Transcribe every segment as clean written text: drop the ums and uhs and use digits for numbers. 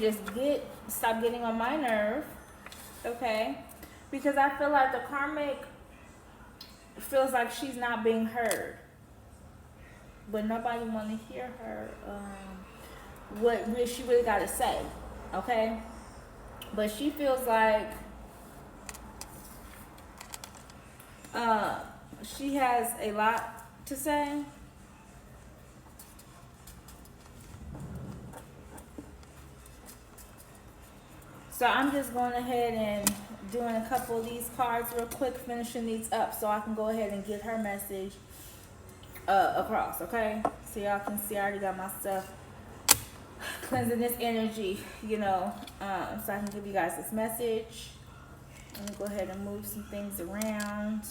just stop getting on my nerve, okay? Because I feel like the karmic feels like she's not being heard, but nobody want to hear her, what she really got to say, okay? But she feels like she has a lot to say. So I'm just going ahead and doing a couple of these cards real quick, finishing these up so I can go ahead and get her message across, okay? So y'all can see I already got my stuff cleansing this energy, you know, so I can give you guys this message. Let me go ahead and move some things around.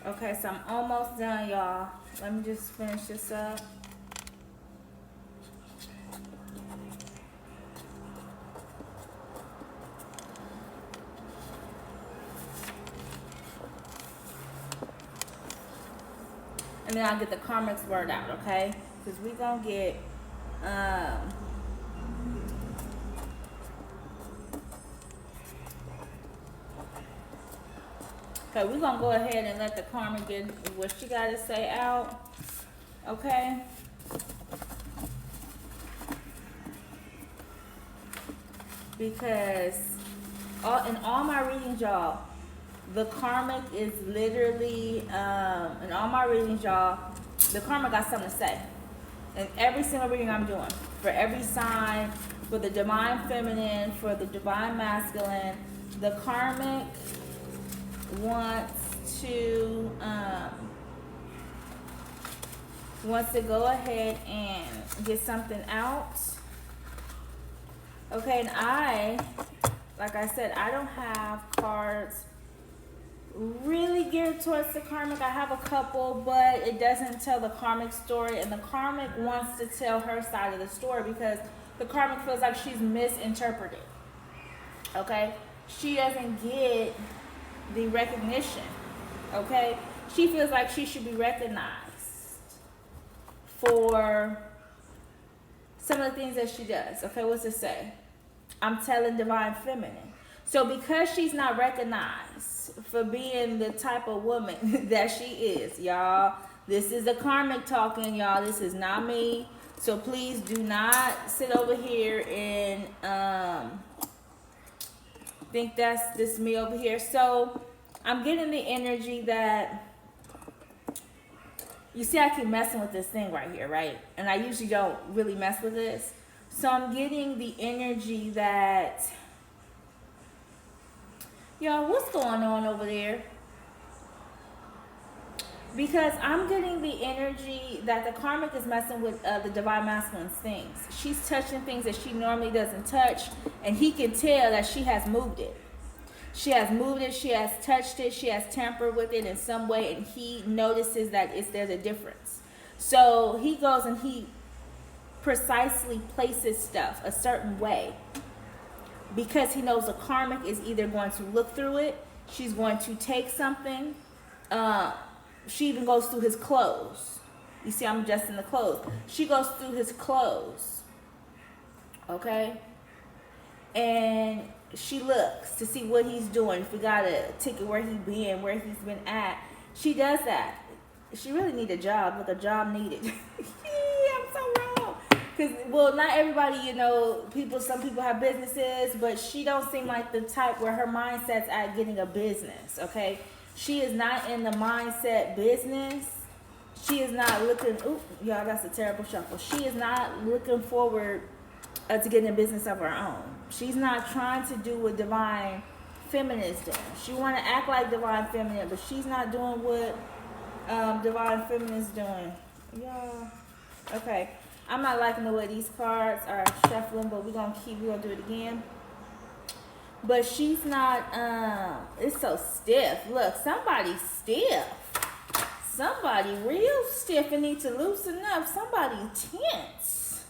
Okay, so I'm almost done, y'all. Let me just finish this up. And then I'll get the karmic's word out, okay? Because we're going to get, okay, we're going to go ahead and let the karmic get what she got to say out, okay? Because in all my readings, y'all, the karmic is literally, in all my readings, y'all, the karmic got something to say. In every single reading I'm doing, for every sign, for the divine feminine, for the divine masculine, the karmic wants to go ahead and get something out. Okay, and like I said, I don't have cards really geared towards the karmic. I have a couple, but it doesn't tell the karmic story, and the karmic wants to tell her side of the story because the karmic feels like she's misinterpreted. Okay, she doesn't get the recognition. Okay, she feels like she should be recognized for some of the things that she does. Okay, what's it say? I'm telling divine feminine. So because she's not recognized for being the type of woman that she is, y'all, this is a karmic talking, y'all. This is not me. So please do not sit over here and think that's this me over here. So I'm getting the energy that, you see, I keep messing with this thing right here, right? And I usually don't really mess with this. So I'm getting the energy that, y'all, what's going on over there? Because I'm getting the energy that the karmic is messing with the divine masculine's things. She's touching things that she normally doesn't touch, and he can tell that she has moved it. She has moved it, she has touched it, she has tampered with it in some way, and he notices that there's a difference. So he goes and he precisely places stuff a certain way because he knows the karmic is either going to look through it, she's going to take something, she even goes through his clothes. You see, I'm adjusting the clothes. She goes through his clothes, okay? And she looks to see what he's doing. If we got a ticket, where he's been, where he's been at. She does that. She really need a job, like a job needed. I'm so wrong. Because, well, not everybody, you know, some people have businesses, but she don't seem like the type where her mindset's at getting a business, okay? She is not in the mindset business. She is not looking, ooh, y'all, that's a terrible shuffle. She is not looking forward to getting a business of her own. She's not trying to do what divine feminine is doing. She want to act like divine feminine, but she's not doing what divine feminine is doing. Yeah. Okay. I'm not liking the way these cards are shuffling, but we're gonna do it again. But she's not, it's so stiff. Look, somebody's stiff. Somebody real stiff and need to loosen up. Somebody tense.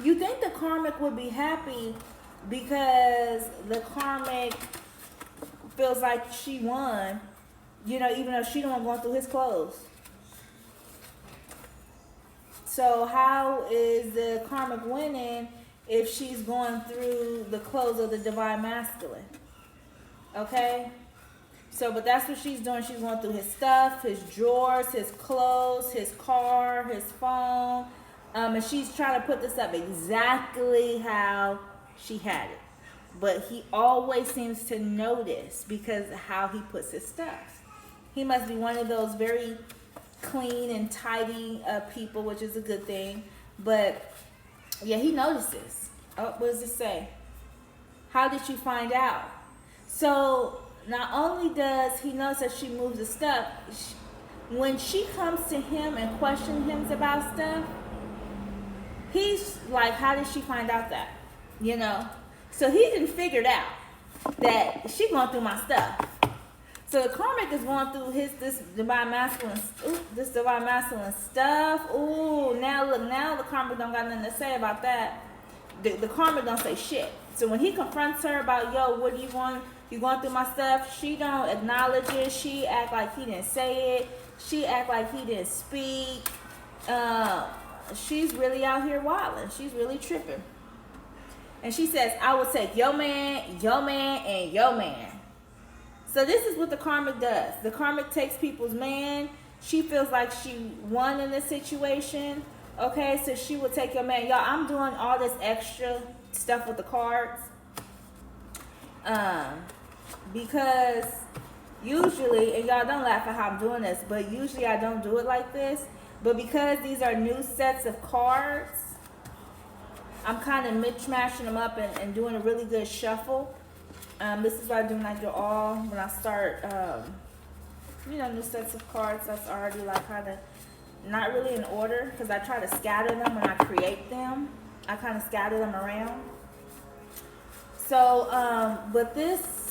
You think the karmic would be happy because the karmic feels like she won, you know, even though she the one going through his clothes. So how is the karmic winning if she's going through the clothes of the divine masculine? Okay? So, but that's what she's doing. She's going through his stuff, his drawers, his clothes, his car, his phone. And she's trying to put this up exactly how she had it. But he always seems to notice because of how he puts his stuff. He must be one of those very clean and tidy people, which is a good thing. But, yeah, he notices. Oh, what does it say? How did you find out? So, not only does he notice that she moves the stuff, when she comes to him and questions him about stuff, he's like, how did she find out that? You know? So he didn't figure out that she going through my stuff. So the karmic is going through this divine masculine stuff. Ooh, now look, now the karmic don't got nothing to say about that. The karmic don't say shit. So when he confronts her about, yo, what do you want? You going through my stuff? She don't acknowledge it. She act like he didn't say it. She act like he didn't speak. She's really out here wilding. She's really tripping. And she says, I will take your man, and your man. So this is what the karmic does. The karmic takes people's man. She feels like she won in this situation. Okay, so she will take your man. Y'all, I'm doing all this extra stuff with the cards. Because usually, and y'all don't laugh at how I'm doing this, but usually I don't do it like this. But because these are new sets of cards, I'm kind of mishmashing them up and doing a really good shuffle. This is why I do when I do all, when I start, new sets of cards that's already like kind of not really in order, because I try to scatter them when I create them. I kind of scatter them around. So, but this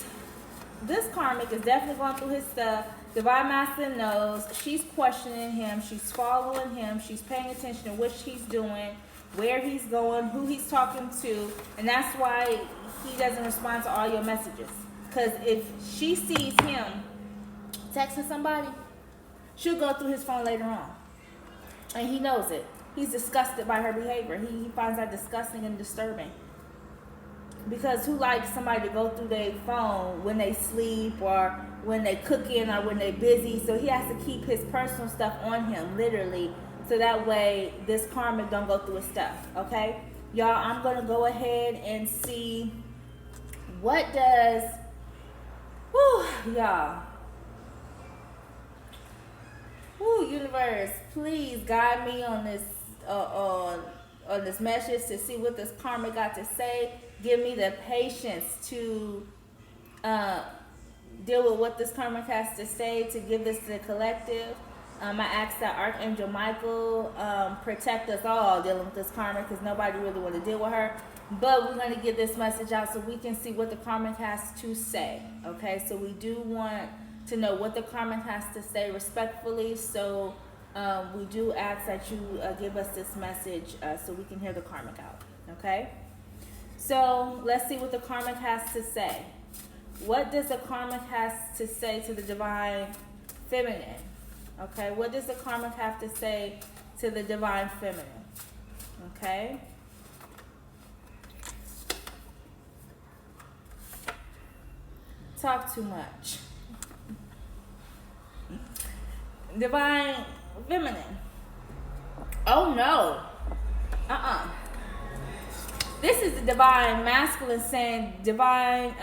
karmic is definitely going through his stuff. Divine Masculine knows. She's questioning him. She's following him. She's paying attention to what he's doing, where he's going, who he's talking to. And that's why he doesn't respond to all your messages. Because if she sees him texting somebody, she'll go through his phone later on. And he knows it. He's disgusted by her behavior. He finds that disgusting and disturbing. Because who likes somebody to go through their phone when they sleep or when they cooking or when they're busy? So he has to keep his personal stuff on him, literally, so that way this karmic don't go through his stuff, okay? Y'all, I'm going to go ahead and see what does, y'all. Universe, please guide me on this, on this message to see what this karmic got to say. Give me the patience to deal with what this karmic has to say, to give this to the collective. I ask that Archangel Michael protect us all dealing with this karmic, because nobody really want to deal with her. But we're going to get this message out so we can see what the karmic has to say. Okay, so we do want to know what the karmic has to say respectfully. So we do ask that you give us this message so we can hear the karmic out. Okay? So let's see what the karmic has to say. What does the karmic has to say to the divine feminine? Okay, what does the karmic have to say to the divine feminine? Okay. Talk too much. Divine feminine. Oh no. This is the divine masculine saying, divine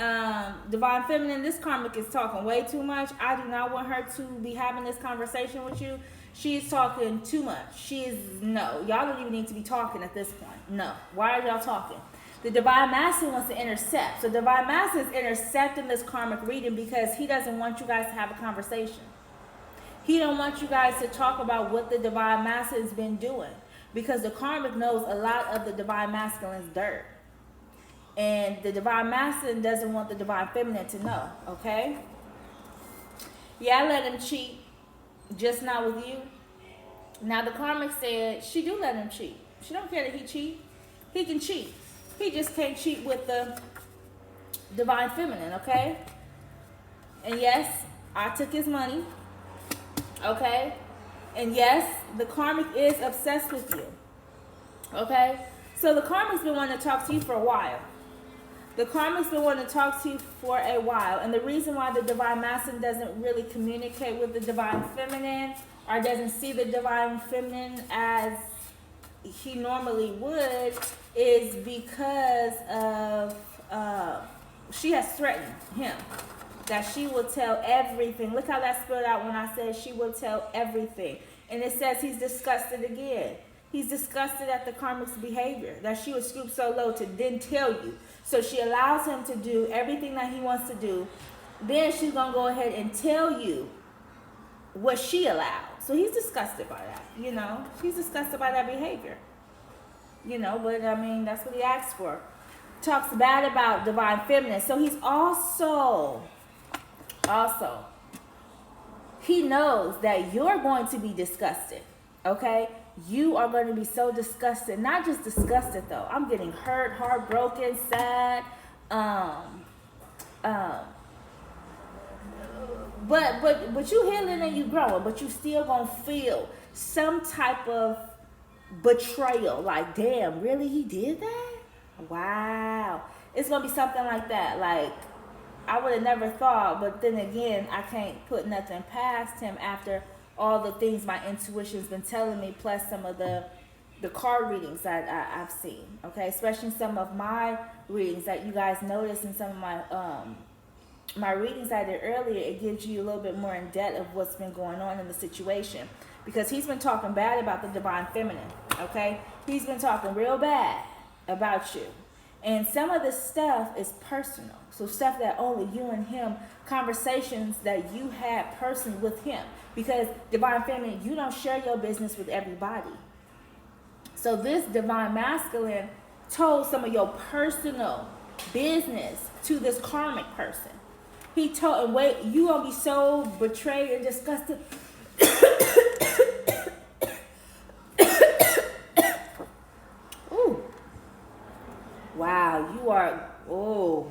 feminine, this karmic is talking way too much. I do not want her to be having this conversation with you. She is talking too much. No, y'all don't even need to be talking at this point. No. Why are y'all talking? The divine masculine wants to intercept. So divine masculine is intercepting this karmic reading because he doesn't want you guys to have a conversation. He don't want you guys to talk about what the divine masculine has been doing. because the karmic knows a lot of the divine masculine's dirt. And the divine masculine doesn't want the divine feminine to know, okay? Yeah, I let him cheat, just not with you. Now the karmic said she do let him cheat. She don't care that he cheat. He can cheat. He just can't cheat with the divine feminine, okay? And yes, I took his money, okay? And yes, the karmic is obsessed with you, okay? So the karmic's been wanting to talk to you for a while. The karmic's been wanting to talk to you for a while. And the reason why the divine masculine doesn't really communicate with the divine feminine, or doesn't see the divine feminine as he normally would, is because of she has threatened him that she will tell everything. Look how that spelled out when I said she will tell everything. And it says he's disgusted again. He's disgusted at the karmic's behavior, that she would stoop so low to then tell you. So she allows him to do everything that he wants to do. Then she's going to go ahead and tell you what she allowed. So he's disgusted by that, you know. He's disgusted by that behavior. You know, but I mean, that's what he asked for. Talks bad about divine feminine. So he's also, he knows that you're going to be disgusted, okay? You are going to be so disgusted. Not just disgusted, though. I'm getting hurt, heartbroken, sad. But you healing and you growing, but you still gonna feel some type of betrayal. Like, damn, really, he did that? Wow. It's gonna be something like that. Like, I would have never thought, but then again, I can't put nothing past him after all the things my intuition's been telling me, plus some of the card readings that I've seen, okay? Especially some of my readings that you guys noticed in some of my readings I did earlier. It gives you a little bit more in depth of what's been going on in the situation, because he's been talking bad about the divine feminine, okay? He's been talking real bad about you. And some of this stuff is personal. So stuff that only you and him, conversations that you had personally with him. Because divine feminine, you don't share your business with everybody. So this divine masculine told some of your personal business to this karmic person. He told, and wait, you gonna be so betrayed and disgusted. Ooh. Wow, you are, oh.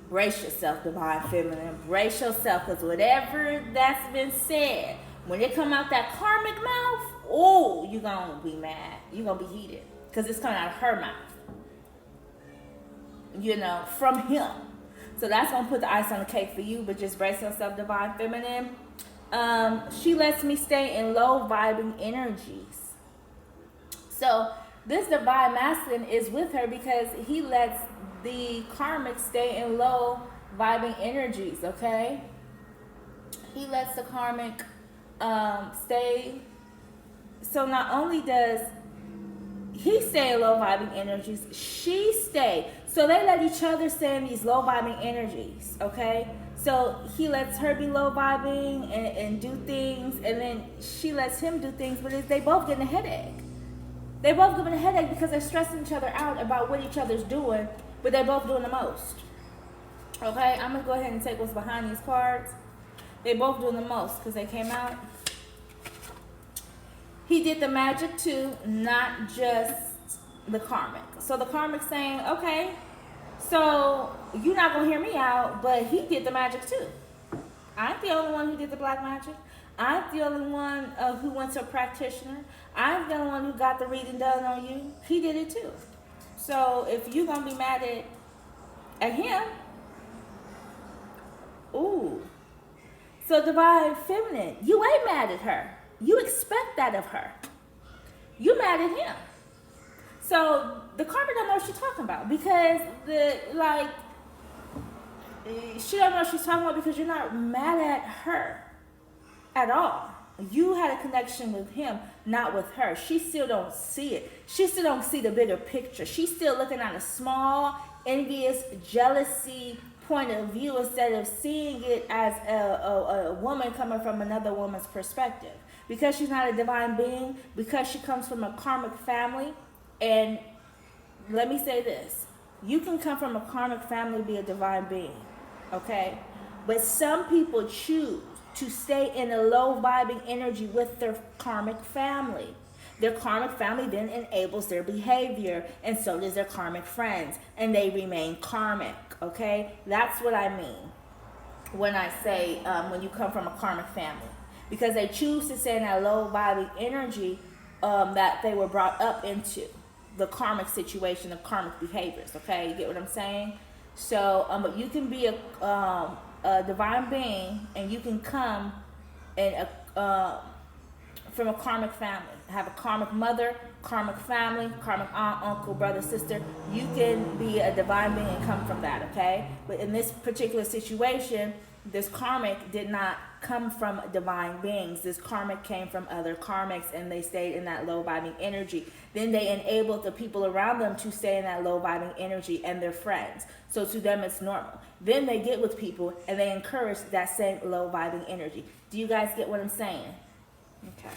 Brace yourself, divine feminine. Brace yourself, because whatever that's been said, when it come out that karmic mouth, oh, you're going to be mad. You're going to be heated, because it's coming out of her mouth. You know, from him. So that's going to put the ice on the cake for you, but just brace yourself, divine feminine. She lets me stay in low vibing energies. So this divine masculine is with her because he lets the karmic stay in low vibing energies, okay? He lets the karmic stay. So not only does he stay in low vibing energies, she stay. So they let each other stay in these low vibing energies, okay? So he lets her be low vibing and do things, and then she lets him do things, but they both getting a headache. They both giving a headache because they're stressing each other out about what each other's doing, but they're both doing the most. Okay, I'm going to go ahead and take what's behind these cards. They both doing the most because they came out. He did the magic too, not just the karmic. So the karmic saying, okay, so you're not going to hear me out, but he did the magic too. I ain't the only one who did the black magic. I'm the only one who went to a practitioner. I'm the only one who got the reading done on you. He did it too. So if you're going to be mad at him, ooh. So divine feminine, you ain't mad at her. You expect that of her. You mad at him. So the karma don't know what she's talking about, because she don't know what she's talking about because you're not mad at her at all. You had a connection with him, not with her. She still don't see it. She still don't see the bigger picture. She's still looking at a small, envious, jealousy point of view instead of seeing it as a woman coming from another woman's perspective. Because she's not a divine being, because she comes from a karmic family, and let me say this, you can come from a karmic family and be a divine being, okay? But some people choose to stay in a low vibing energy with their karmic family. Their karmic family then enables their behavior, and so does their karmic friends, and they remain karmic, okay? That's what I mean when I say when you come from a karmic family. Because they choose to stay in that low vibing energy that they were brought up into, the karmic situation, the karmic behaviors, okay? You get what I'm saying? So, but you can be a divine being, and you can come in from a karmic family. Have a karmic mother, karmic family, karmic aunt, uncle, brother, sister. You can be a divine being and come from that, okay? But in this particular situation, this karmic did not come from divine beings. This karmic came from other karmics, and they stayed in that low vibing energy. Then they enabled the people around them to stay in that low vibing energy, and their friends. So to them, it's normal. Then they get with people, and they encourage that same low vibing energy. Do you guys get what I'm saying? Okay.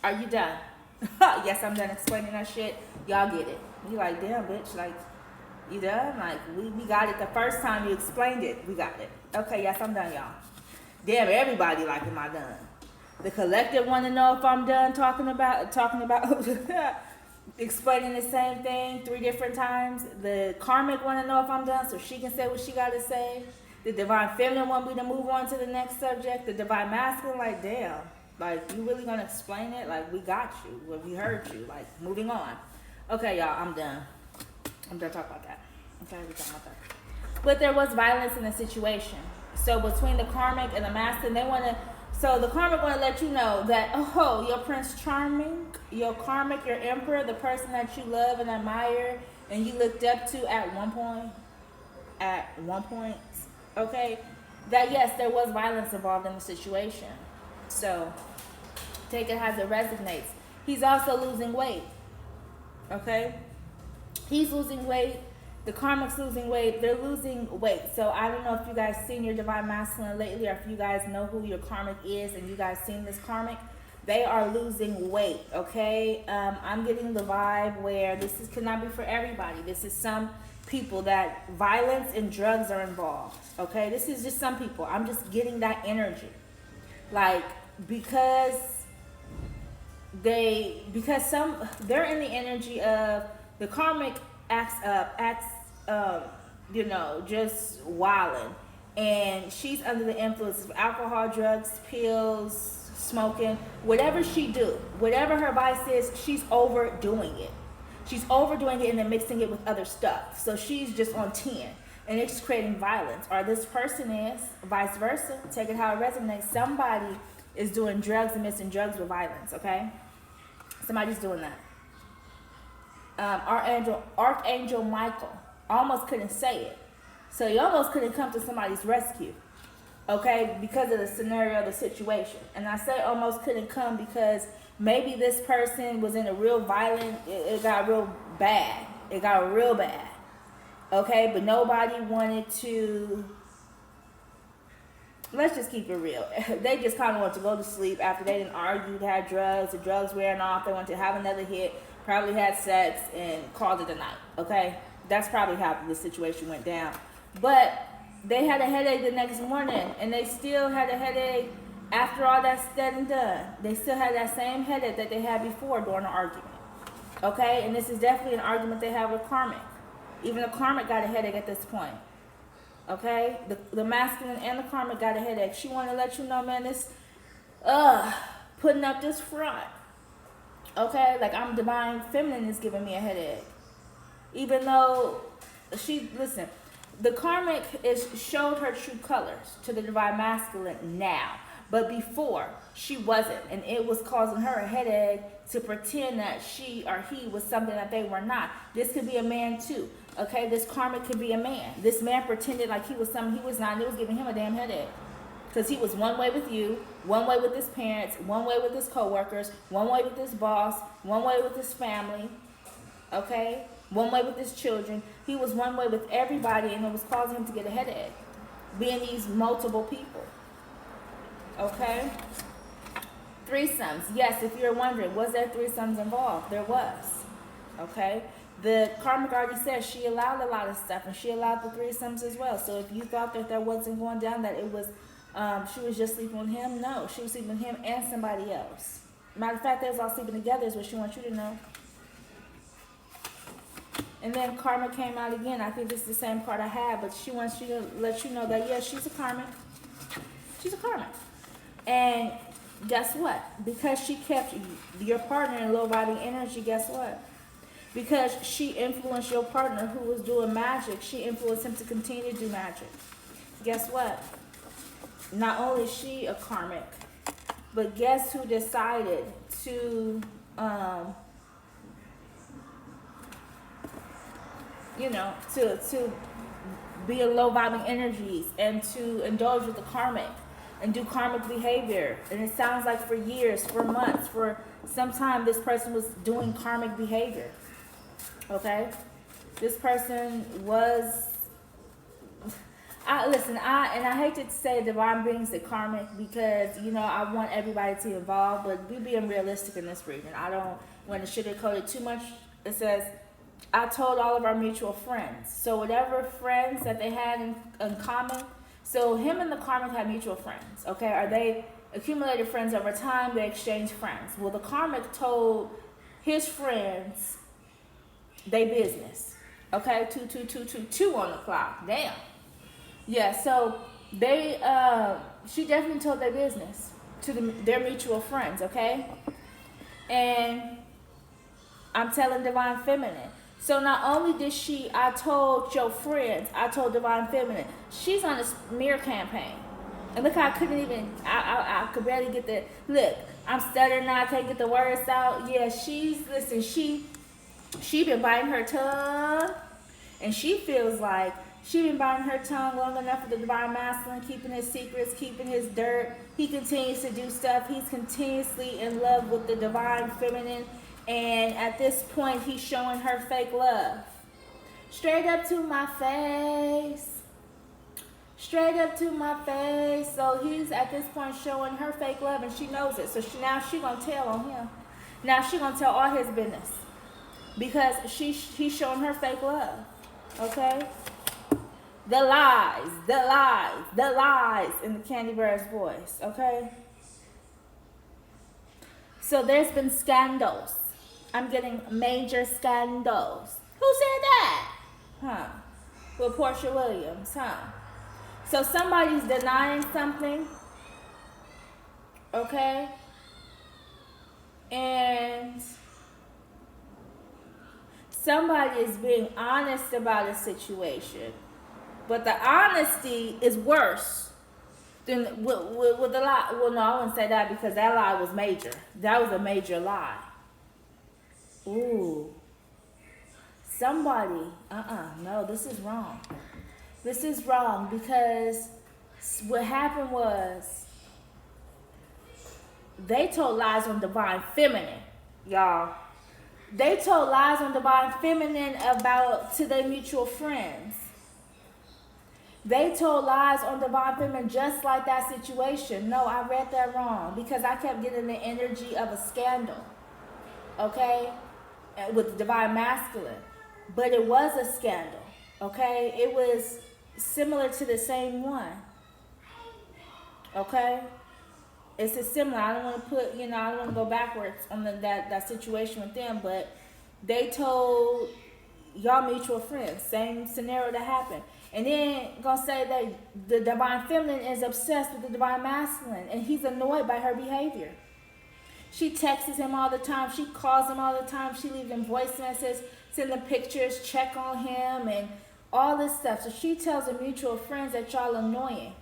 Are you done? Yes, I'm done explaining that shit. Y'all get it. You like, damn, bitch, like, you done? Like, we got it the first time you explained it. We got it. Okay, yes, I'm done, y'all. Damn, everybody like, am I done? The collective want to know if I'm done talking about explaining the same thing 3 different times. The karmic want to know if I'm done so she can say what she got to say. The divine feminine want me to move on to the next subject. The divine masculine, like, damn. Like, you really gonna explain it? Like, we got you. Well, we heard you. Like, moving on. Okay, y'all, I'm done. I'm done talking about that. Okay, we're talking about that. But there was violence in the situation. So between the karmic and the masculine, they want to. So the karmic want to let you know that, oh, your Prince Charming, your karmic, your emperor, the person that you love and admire and you looked up to at one point, okay, that yes, there was violence involved in the situation. So take it as it resonates. He's also losing weight, okay? He's losing weight. The karmic's losing weight. They're losing weight. So I don't know if you guys seen your divine masculine lately, or if you guys know who your karmic is and you guys seen this karmic. They are losing weight, okay? I'm getting the vibe where this cannot be for everybody. This is some people that violence and drugs are involved, okay? This is just some people. I'm just getting that energy. Like, because they're in the energy of the karmic acts just wilding, and she's under the influence of alcohol, drugs, pills, smoking, whatever she do, whatever her vice is, she's overdoing it. She's overdoing it and then mixing it with other stuff. So she's just on 10. And it's creating violence. Or this person is, vice versa. Take it how it resonates. Somebody is doing drugs and mixing drugs with violence, okay? Somebody's doing that. Archangel Michael almost couldn't say it. So he almost couldn't come to somebody's rescue, okay, because of the scenario, the situation. And I say almost couldn't come because maybe this person was in a real violent, it got real bad. It got real bad. Okay, but nobody wanted to, let's just keep it real. They just kind of wanted to go to sleep after they didn't argue, had drugs, the drugs wearing off. They wanted to have another hit, probably had sex, and called it a night. Okay, that's probably how the situation went down. But they had a headache the next morning, and they still had a headache after all that's said and done. They still had that same headache that they had before during the argument. Okay, and this is definitely an argument they have with karmic. Even the karmic got a headache at this point. Okay? The masculine and the karmic got a headache. She wanted to let you know, man, this, putting up this front. Okay? Like, I'm divine feminine is giving me a headache. Even though listen, the karmic showed her true colors to the divine masculine now. But before, she wasn't. And it was causing her a headache to pretend that she or he was something that they were not. This could be a man too. Okay, this karmic could be a man. This man pretended like he was something he was not, and it was giving him a damn headache. Because he was one way with you, one way with his parents, one way with his co-workers, one way with his boss, one way with his family, okay? One way with his children. He was one way with everybody, and it was causing him to get a headache, being these multiple people, okay? Threesomes. Yes, if you're wondering, was there threesomes involved? There was. Okay? The karmic already says she allowed a lot of stuff, and she allowed the threesomes as well. So if you thought that that wasn't going down, that it was, she was just sleeping with him, no. She was sleeping with him and somebody else. Matter of fact, they was all sleeping together is what she wants you to know. And then karma came out again. I think this is the same card I had, but she wants you to let you know that, yes, she's a karmic. She's a karmic. And guess what? Because she kept your partner in low vibing energy, guess what? Because she influenced your partner who was doing magic, she influenced him to continue to do magic. Guess what? Not only is she a karmic, but guess who decided to, to be in low vibing energies and to indulge with the karmic and do karmic behavior. And it sounds like for years, for months, for some time, this person was doing karmic behavior. Okay? This person was, I hate to say divine beings are karmic because, I want everybody to involve, but we're being realistic in this reading. I don't want to sugarcoat it too much. It says, I told all of our mutual friends. So whatever friends that they had in common, so him and the karmic had mutual friends, okay? Are they accumulated friends over time? They exchanged friends. Well, the karmic told his friends they business, okay? 2 on the clock. Damn. Yeah, so they, she definitely told their business to their mutual friends, okay? And I'm telling Divine Feminine. So not only did I told your friends, I told Divine Feminine, she's on a smear campaign. And look how I couldn't even, I could barely get look, I'm stuttering now, I can't get the words out. Yeah, she been biting her tongue, and she feels like she been biting her tongue long enough for the Divine Masculine, keeping his secrets, keeping his dirt. He continues to do stuff. He's continuously in love with the Divine Feminine. And at this point, he's showing her fake love. Straight up to my face. Straight up to my face. So he's at this point showing her fake love, and she knows it. So now she's going to tell on him. Now she's going to tell all his business. Because he's showing her fake love. Okay? The lies, the lies, the lies in the Candy Bear's voice. Okay? So there's been scandals. I'm getting major scandals. Who said that? Huh? With Portia Williams, huh? So somebody's denying something, okay? And somebody is being honest about a situation. But the honesty is worse than with the lie. Well, no, I wouldn't say that because that lie was major. That was a major lie. Ooh. Somebody, no, this is wrong. This is wrong because what happened was they told lies on Divine Feminine, y'all. They told lies on Divine Feminine to their mutual friends. They told lies on Divine Feminine just like that situation. No, I read that wrong because I kept getting the energy of a scandal, okay, with Divine Masculine. But it was a scandal, okay? It was similar to the same one, okay? It's a similar. I don't want to put, I don't want to go backwards on that situation with them, but they told y'all mutual friends, same scenario that happened. And then gonna say that the Divine Feminine is obsessed with the Divine Masculine, and he's annoyed by her behavior. She texts him all the time. She calls him all the time. She leaves him voice messages, send him pictures, check on him, and all this stuff. So she tells her mutual friends that y'all annoying.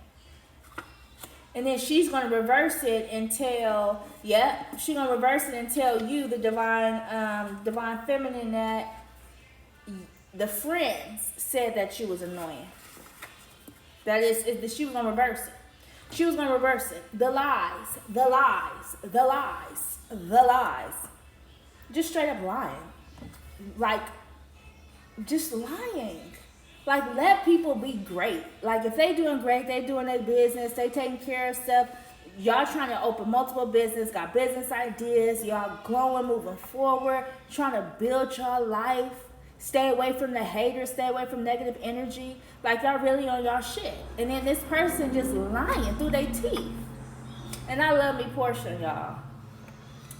And then she's going to reverse it and tell, she's going to reverse it and tell you, the Divine Feminine, that the friends said that she was annoying. That is, she was going to reverse it. She was going to reverse it. The lies, the lies, the lies, the lies. Just straight up lying. Like, just lying. Like, let people be great. Like, if they doing great, they doing their business, they taking care of stuff, y'all trying to open multiple business, got business ideas, y'all growing, moving forward, trying to build your life. Stay away from the haters, stay away from negative energy. Like, y'all really on y'all shit. And then this person just lying through their teeth. And I love me Portia, y'all.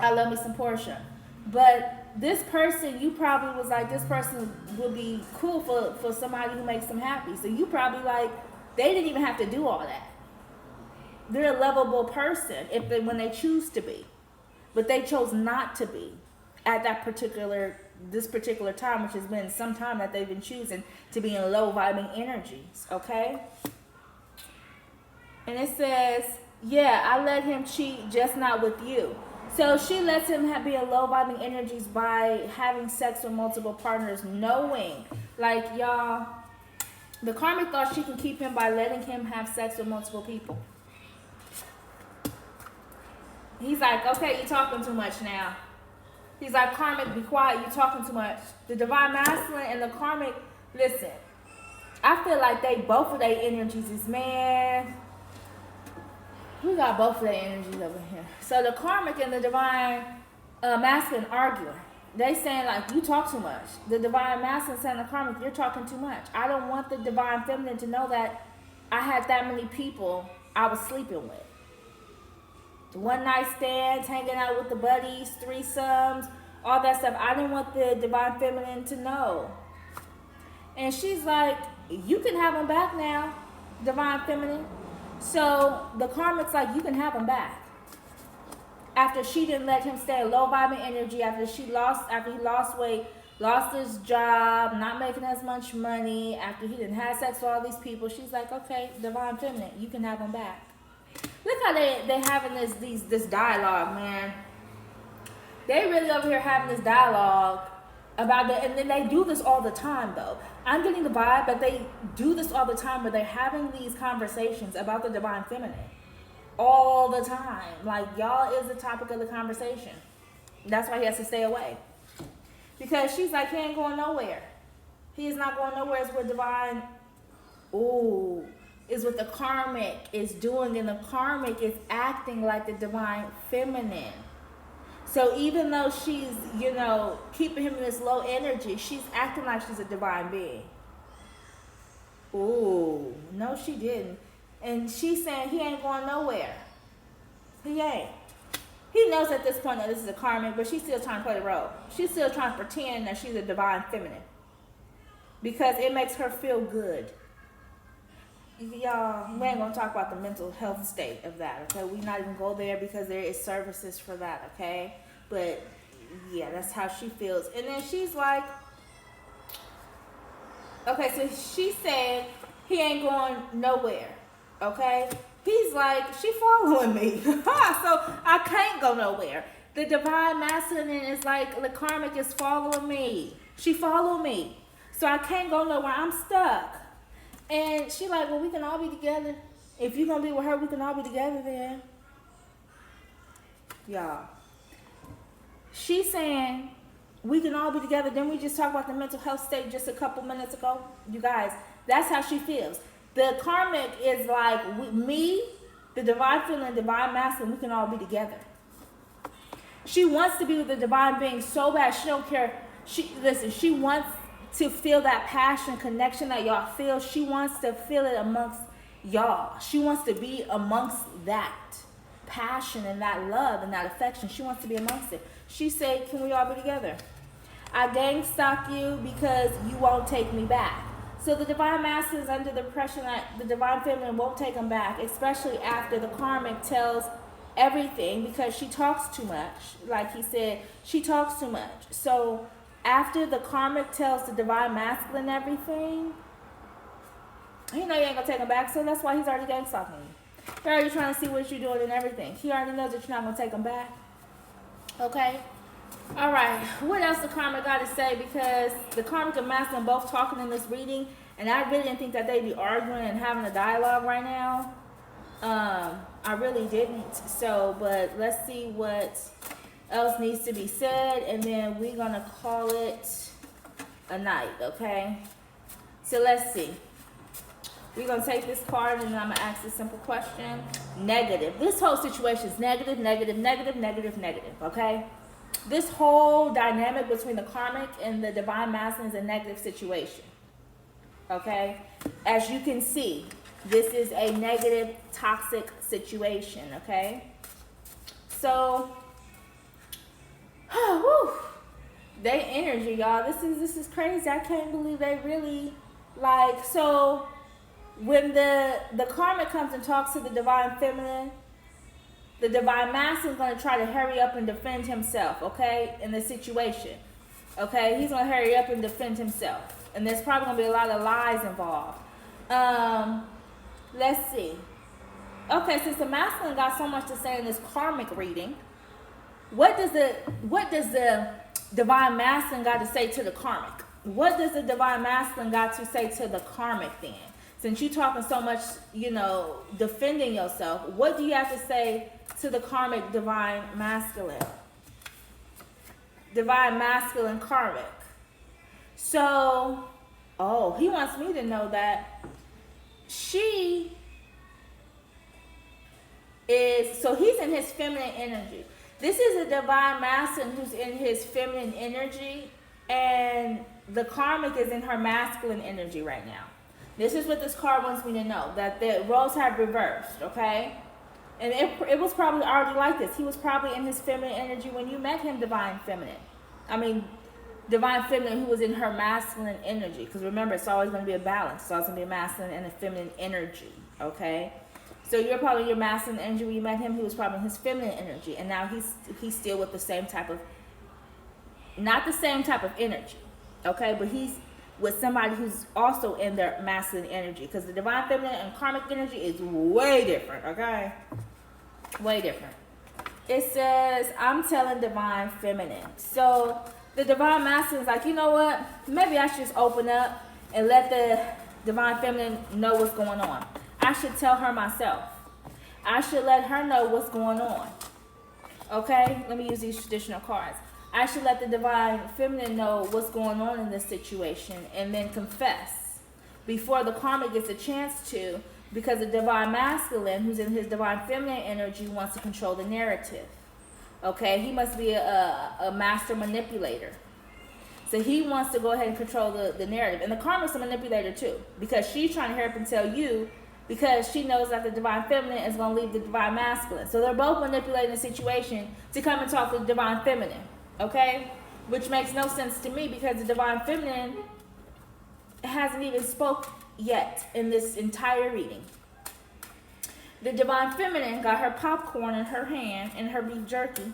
I love me some Portia. But this person, you probably was like, this person would be cool for somebody who makes them happy. So you probably like, they didn't even have to do all that. They're a lovable person when they choose to be. But they chose not to be at this particular time, which has been some time that they've been choosing to be in low vibing energies, okay? And it says, yeah, I let him cheat, just not with you. So she lets him be in low vibing energies by having sex with multiple partners, knowing, like, y'all, the karmic thought she can keep him by letting him have sex with multiple people. He's like, okay, you're talking too much now. He's like, karmic, be quiet, you're talking too much. The divine masculine and the karmic, listen, I feel like both of their energies is, man, we got both of their energies over here. So the karmic and the divine masculine arguing. They saying, like, you talk too much. The divine masculine saying the karmic, you're talking too much. I don't want the divine feminine to know that I had that many people I was sleeping with. One night stands, hanging out with the buddies, threesomes, all that stuff. I didn't want the divine feminine to know. And she's like, you can have them back now, divine feminine. So the karmic's like, you can have them back. After she didn't let him stay in low vibing energy, after he lost weight, lost his job, not making as much money, after he didn't have sex with all these people, she's like, okay, divine feminine, you can have them back. Look how they having this dialogue, man. They really over here having this dialogue about and then they do this all the time, though. I'm getting the vibe that they do this all the time, where they're having these conversations about the divine feminine all the time. Like, y'all is the topic of the conversation. That's why he has to stay away, because she's like, he ain't going nowhere. He is not going nowhere. It's what divine, is what the karmic is doing, and the karmic is acting like the divine feminine. So even though she's, keeping him in this low energy, she's acting like she's a divine being. Ooh, no, she didn't. And she's saying he ain't going nowhere. He ain't. He knows at this point that this is a karmic, but she's still trying to play the role. She's still trying to pretend that she's a divine feminine, because it makes her feel good. Y'all, we ain't gonna talk about the mental health state of that, okay? We not even go there, because there is services for that, okay? But yeah, that's how she feels. And then she's like, okay, so she said he ain't going nowhere, okay? He's like, she following me, so I can't go nowhere. The divine masculine is like, the karmic is following me. She followed me, so I can't go nowhere. I'm stuck. And she like, well, we can all be together. If you're going to be with her, we can all be together then. Y'all. She's saying, we can all be together. Then we just talked about the mental health state just a couple minutes ago. You guys, that's how she feels. The karmic is like, me, the divine feminine, divine masculine, we can all be together. She wants to be with the divine being so bad. She don't care. She wants to feel that passion, connection that y'all feel. She wants to feel it amongst y'all. She wants to be amongst that passion and that love and that affection. She wants to be amongst it. She said, can we all be together? I gang stalk you because you won't take me back. So the divine masculine is under the impression that the divine feminine won't take him back, especially after the karmic tells everything, because she talks too much. Like he said, she talks too much. So after the karmic tells the divine masculine everything, he know you ain't gonna take him back, so that's why he's already gang stalking you. He's already trying to see what you're doing and everything. He already knows that you're not gonna take him back. Okay? Alright, what else the karmic got to say? Because the karmic and masculine both talking in this reading, and I really didn't think that they'd be arguing and having a dialogue right now. I really didn't. So, but let's see what else needs to be said, and then we're gonna call it a night, okay? So let's see. We're going to take this card and then I'm going to ask a simple question. Negative. This whole situation is negative, negative, negative, negative, negative, okay? This whole dynamic between the karmic and the divine masculine is a negative situation, okay? As you can see, this is a negative, toxic situation, okay? So, whew, they energy, y'all. This is crazy. I can't believe they really, like, so when the karmic comes and talks to the divine feminine, the divine masculine is going to try to hurry up and defend himself, okay, in the situation. Okay, he's going to hurry up and defend himself. And there's probably going to be a lot of lies involved. Let's see. Okay, since the masculine got so much to say in this karmic reading, what does the divine masculine got to say to the karmic? What does the divine masculine got to say to the karmic then? Since you're talking so much, you know, defending yourself, what do you have to say to the karmic divine masculine? Divine masculine karmic. So, oh, he wants me to know that she is, so he's in his feminine energy. This is a divine masculine who's in his feminine energy, and the karmic is in her masculine energy right now. This is what this card wants me to know, that the roles have reversed, okay? And it was probably already like this. He was probably in his feminine energy when you met him, divine feminine. I mean, divine feminine who was in her masculine energy. Because remember, it's always going to be a balance. It's always going to be a masculine and a feminine energy, okay? So you're probably in your masculine energy when you met him. He was probably in his feminine energy. And now he's still with the same type of, not the same type of energy, okay? But he's with somebody who's also in their masculine energy. Because the divine feminine and karmic energy is way different, okay? Way different. It says, I'm telling divine feminine. So the divine masculine is like, you know what? Maybe I should just open up and let the divine feminine know what's going on. I should tell her myself. I should let her know what's going on. Okay? Let me use these traditional cards. I should let the divine feminine know what's going on in this situation and then confess before the karmic gets a chance to, because the divine masculine, who's in his divine feminine energy, wants to control the narrative. Okay? He must be a master manipulator. So he wants to go ahead and control the narrative. And the karmic's a manipulator too, because she's trying to hurry up and tell you, because she knows that the divine feminine is going to leave the divine masculine. So they're both manipulating the situation to come and talk to the divine feminine. Okay? Which makes no sense to me, because the divine feminine hasn't even spoke yet in this entire reading. The divine feminine got her popcorn in her hand and her beef jerky.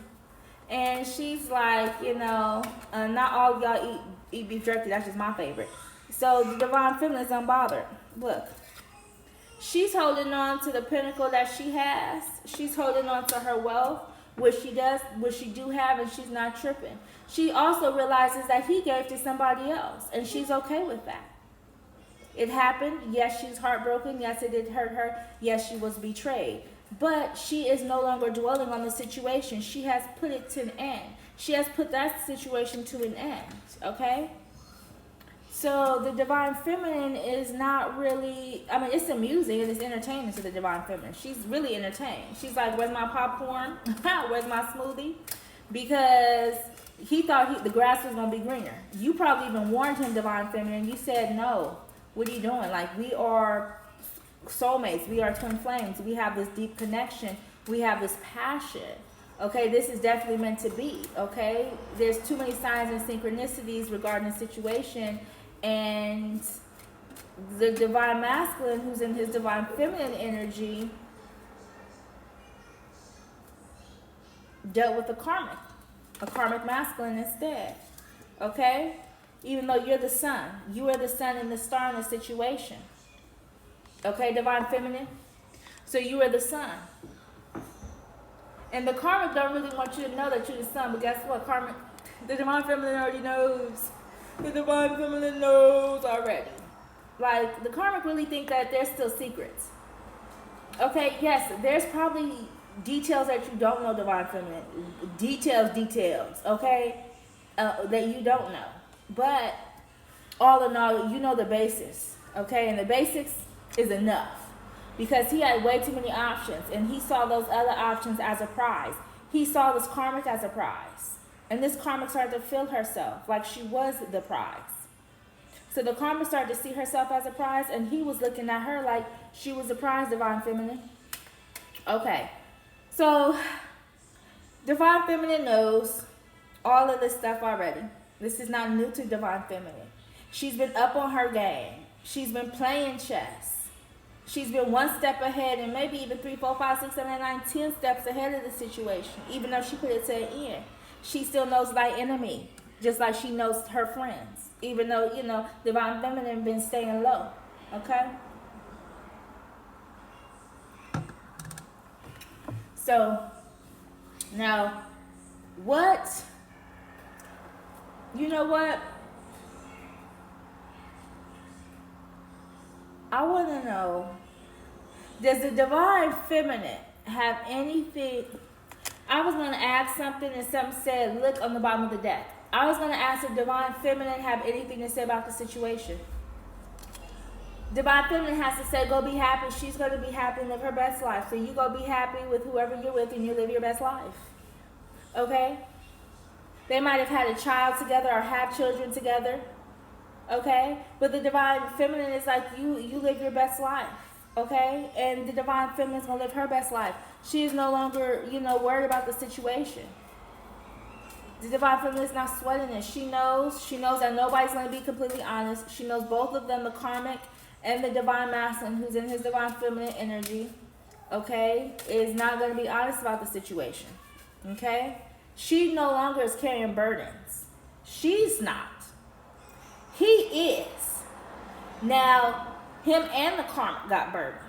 And she's like, you know, not all of y'all eat beef jerky. That's just my favorite. So the divine feminine is unbothered. Look. She's holding on to the pinnacle that she has. She's holding on to her wealth, which she do have, and she's not tripping. She also realizes that he gave to somebody else, and she's okay with that. It happened. Yes, she's heartbroken. Yes, it did hurt her. Yes, she was betrayed. But she is no longer dwelling on the situation. She has put it to an end. She has put that situation to an end, okay? So the divine feminine is not really, I mean, it's amusing and it's entertaining to the divine feminine. She's really entertained. She's like, where's my popcorn? Where's my smoothie? Because he thought the grass was going to be greener. You probably even warned him, divine feminine. You said, no, what are you doing? Like, we are soulmates. We are twin flames. We have this deep connection. We have this passion. Okay, this is definitely meant to be. Okay, there's too many signs and synchronicities regarding the situation. And the divine masculine, who's in his divine feminine energy, dealt with a karmic masculine instead. Okay? Even though you're the sun. You are the sun and the star in the situation. Okay, divine feminine? So you are the sun. And the karmic don't really want you to know that you're the sun, but guess what? The divine feminine already knows. The divine feminine knows already. Like, the karmic really think that there's still secrets. Okay, yes, there's probably details that you don't know, divine feminine. Details, okay, that you don't know. But all in all, you know the basis, okay? And the basics is enough. Because he had way too many options, and he saw those other options as a prize. He saw this karmic as a prize. And this karmic started to feel herself like she was the prize. So the karmic started to see herself as a prize, and he was looking at her like she was the prize, Divine Feminine. Okay. So Divine Feminine knows all of this stuff already. This is not new to Divine Feminine. She's been up on her game. She's been playing chess. She's been one step ahead, and maybe even 3, 4, 5, 6, 7, 8, 9, 10 steps ahead of the situation. Even though she put it to an end, she still knows thy enemy, just like she knows her friends. Even though, you know, Divine Feminine been staying low. Okay? So, now, you know what? I want to know, does the Divine Feminine have anything? I was going to ask something, and something said, look on the bottom of the deck. I was going to ask if Divine Feminine have anything to say about the situation. Divine Feminine has to say, go be happy. She's going to be happy and live her best life. So you go be happy with whoever you're with, and you live your best life. Okay? They might have had a child together or have children together. Okay? But the Divine Feminine is like, you live your best life. Okay? And the Divine Feminine is going to live her best life. She is no longer, you know, worried about the situation. The Divine Feminine is not sweating it. She knows that nobody's going to be completely honest. She knows both of them, the Karmic and the Divine Masculine, who's in his Divine Feminine energy, okay, is not going to be honest about the situation. Okay? She no longer is carrying burdens. She's not. He is. Now, him and the Karmic got burdens.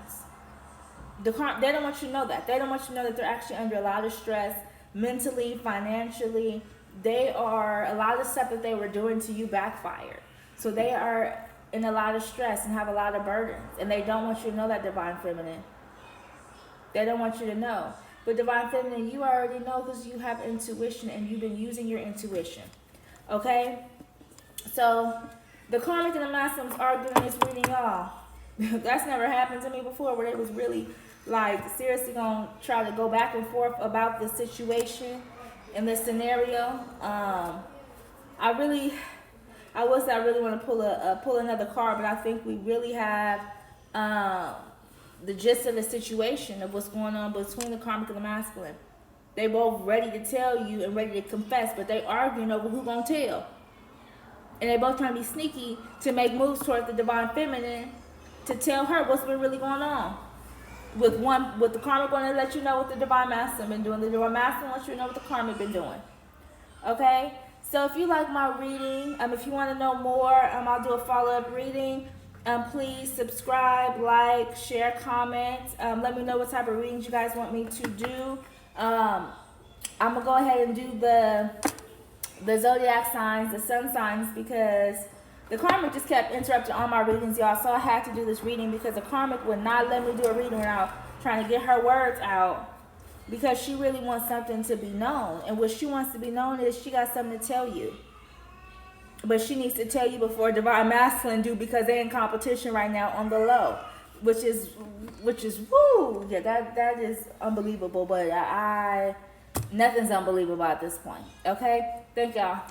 They don't want you to know that. They don't want you to know that they're actually under a lot of stress, mentally, financially. A lot of stuff that they were doing to you backfired. So they are in a lot of stress and have a lot of burdens. And they don't want you to know that, Divine Feminine. They don't want you to know. But Divine Feminine, you already know because you have intuition and you've been using your intuition. Okay? So, the Karmic and the Masculine are doing this reading, y'all. That's never happened to me before, where they was really, like, seriously going to try to go back and forth about the situation and the scenario. I really want to pull another card, but I think we really have the gist of the situation of what's going on between the Karmic and the Masculine. They both ready to tell you and ready to confess, but they arguing over who gonna tell. And they both trying to be sneaky to make moves towards the Divine Feminine to tell her what's been really going on. With the Karmic going to let you know what the Divine Masculine been doing. The Divine Masculine wants you to know what the Karmic been doing. Okay? So if you like my reading, if you want to know more, I'll do a follow-up reading. Please subscribe, like, share, comment. Let me know what type of readings you guys want me to do. I'm going to go ahead and do the Zodiac signs, the sun signs, because the Karmic just kept interrupting all my readings, y'all. So I had to do this reading because the Karmic would not let me do a reading without trying to get her words out, because she really wants something to be known. And what she wants to be known is she got something to tell you. But she needs to tell you before Divine Masculine do, because they're in competition right now on the low. Which is woo! Yeah, that is unbelievable. But nothing's unbelievable at this point. Okay? Thank y'all.